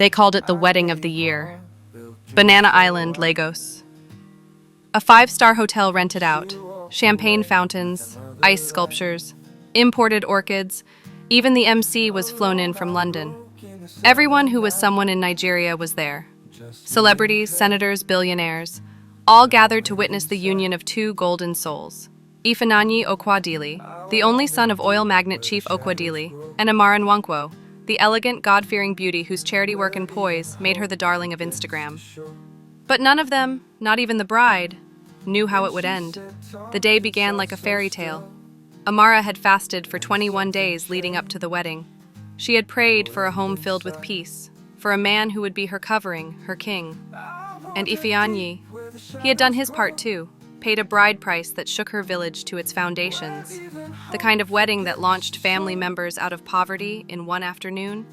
They called it the wedding of the year. Banana Island, Lagos. A five-star hotel rented out. Champagne fountains, ice sculptures, imported orchids. Even the MC was flown in from London. Everyone who was someone in Nigeria was there. Celebrities, senators, billionaires, all gathered to witness the union of two golden souls. Ifeanyi Okwadili, the only son of oil magnate Chief Okwadili, and Amara Nwankwo, the elegant, God-fearing beauty whose charity work and poise made her the darling of Instagram. But none of them, not even the bride, knew how it would end. The day began like a fairy tale. Amara had fasted for 21 days leading up to the wedding. She had prayed for a home filled with peace, for a man who would be her covering, her king. And Ifeanyi, he had done his part too, paid a bride price that shook her village to its foundations. The kind of wedding that launched family members out of poverty in one afternoon.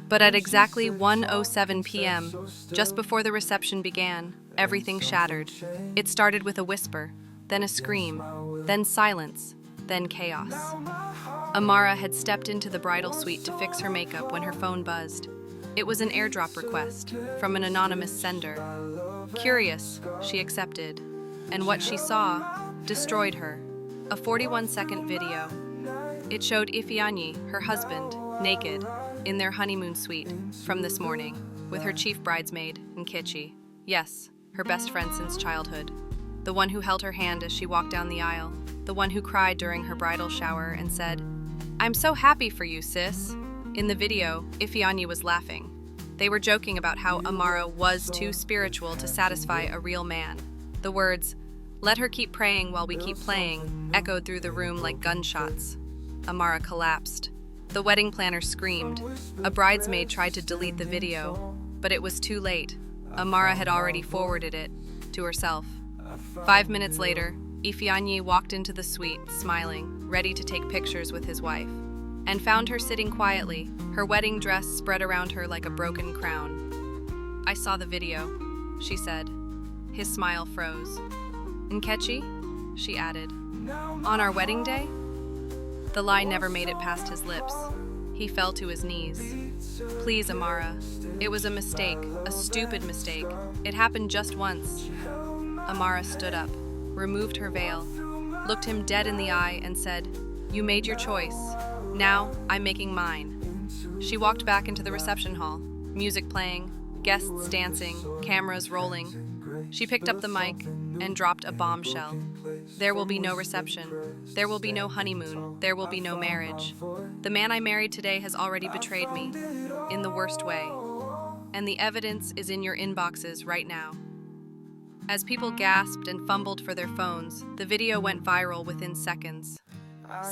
But at exactly 1:07 p.m., just before the reception began, everything shattered. It started with a whisper, then a scream, then silence, then chaos. Amara had stepped into the bridal suite to fix her makeup when her phone buzzed. It was an airdrop request from an anonymous sender. Curious, she accepted, and what she saw destroyed her. A 41-second video. It showed Ifeanyi, her husband, naked, in their honeymoon suite from this morning, with her chief bridesmaid, Nkechi. Yes, her best friend since childhood. The one who held her hand as she walked down the aisle. The one who cried during her bridal shower and said, "I'm so happy for you, sis." In the video, Ifeanyi was laughing. They were joking about how Amara was too spiritual to satisfy a real man. The words, "Let her keep praying while we keep playing," echoed through the room like gunshots. Amara collapsed. The wedding planner screamed. A bridesmaid tried to delete the video, but it was too late. Amara had already forwarded it to herself. 5 minutes later, Ifeanyi walked into the suite, smiling, ready to take pictures with his wife, and found her sitting quietly, her wedding dress spread around her like a broken crown. "I saw the video," she said. His smile froze. "Nkechi?" she added. "On our wedding day?" The lie never made it past his lips. He fell to his knees. "Please, Amara. It was a mistake, a stupid mistake. It happened just once." Amara stood up, removed her veil, looked him dead in the eye and said, "You made your choice. Now, I'm making mine." She walked back into the reception hall, music playing, guests dancing, cameras rolling. She picked up the mic and dropped a bombshell. "There will be no reception. There will be no honeymoon. There will be no marriage. The man I married today has already betrayed me, in the worst way. And the evidence is in your inboxes right now." As people gasped and fumbled for their phones, the video went viral within seconds.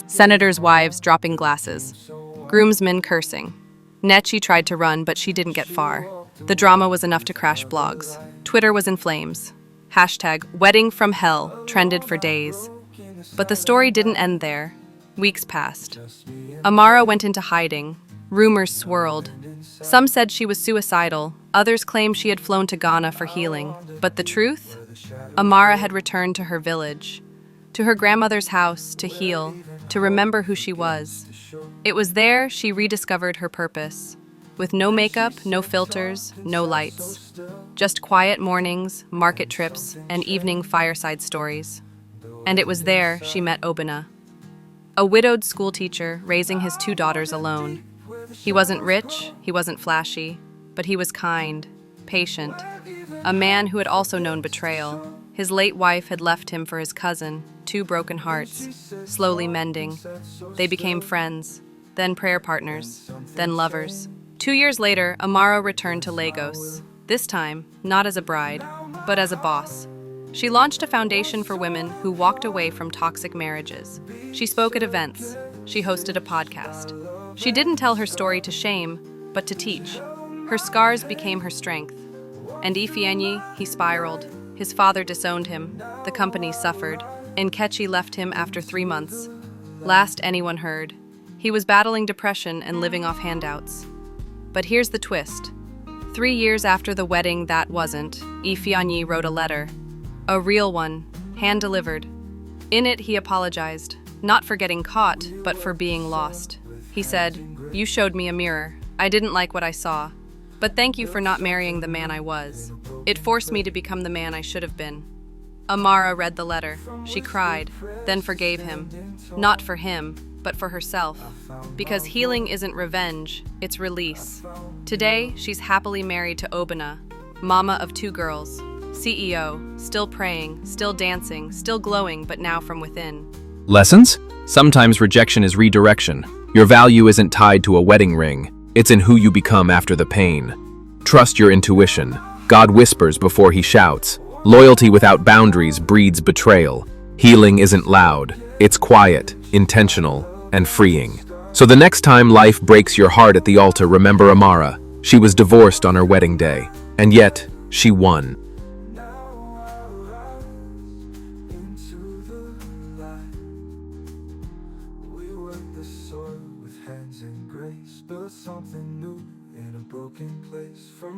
Senators' wives dropping glasses. Groomsmen cursing. Nkechi tried to run, but she didn't get far. The drama was enough to crash blogs. Twitter was in flames. #wedding from hell trended for days. But the story didn't end there. Weeks passed. Amara went into hiding. Rumors swirled. Some said she was suicidal. Others claimed she had flown to Ghana for healing. But the truth? Amara had returned to her village, to her grandmother's house, to heal, to remember who she was. It was there she rediscovered her purpose, with no makeup, no filters, no lights. Just quiet mornings, market trips, and evening fireside stories. And it was there she met Obinna, a widowed schoolteacher raising his 2 daughters alone. He wasn't rich, he wasn't flashy, but he was kind, patient, a man who had also known betrayal. His late wife had left him for his cousin, 2 broken hearts, slowly mending. They became friends, then prayer partners, then lovers. 2 years later, Amara returned to Lagos, this time not as a bride, but as a boss. She launched a foundation for women who walked away from toxic marriages. She spoke at events. She hosted a podcast. She didn't tell her story to shame, but to teach. Her scars became her strength. And Ifeanyi, he spiraled. His father disowned him. The company suffered. Nkechi left him after 3 months. Last anyone heard, he was battling depression and living off handouts. But here's the twist. 3 years after the wedding that wasn't, Ifeanyi wrote a letter. A real one, hand-delivered. In it, he apologized, not for getting caught, but for being lost. He said, "You showed me a mirror. I didn't like what I saw. But thank you for not marrying the man I was. It forced me to become the man I should have been. Amara read the letter. She cried, then forgave him. Not for him, but for herself. Because healing isn't revenge, it's release. Today, she's happily married to Obina, mama of 2 girls, CEO, still praying, still dancing, still glowing, but now from within. Lessons? Sometimes rejection is redirection. Your value isn't tied to a wedding ring. It's in who you become after the pain. Trust your intuition. God whispers before he shouts. Loyalty without boundaries breeds betrayal. Healing isn't loud. It's quiet, intentional, and freeing. So the next time life breaks your heart at the altar, remember Amara. She was divorced on her wedding day, and yet she won. Into the light, we work the soil with hands in grace, built something new in a broken place. From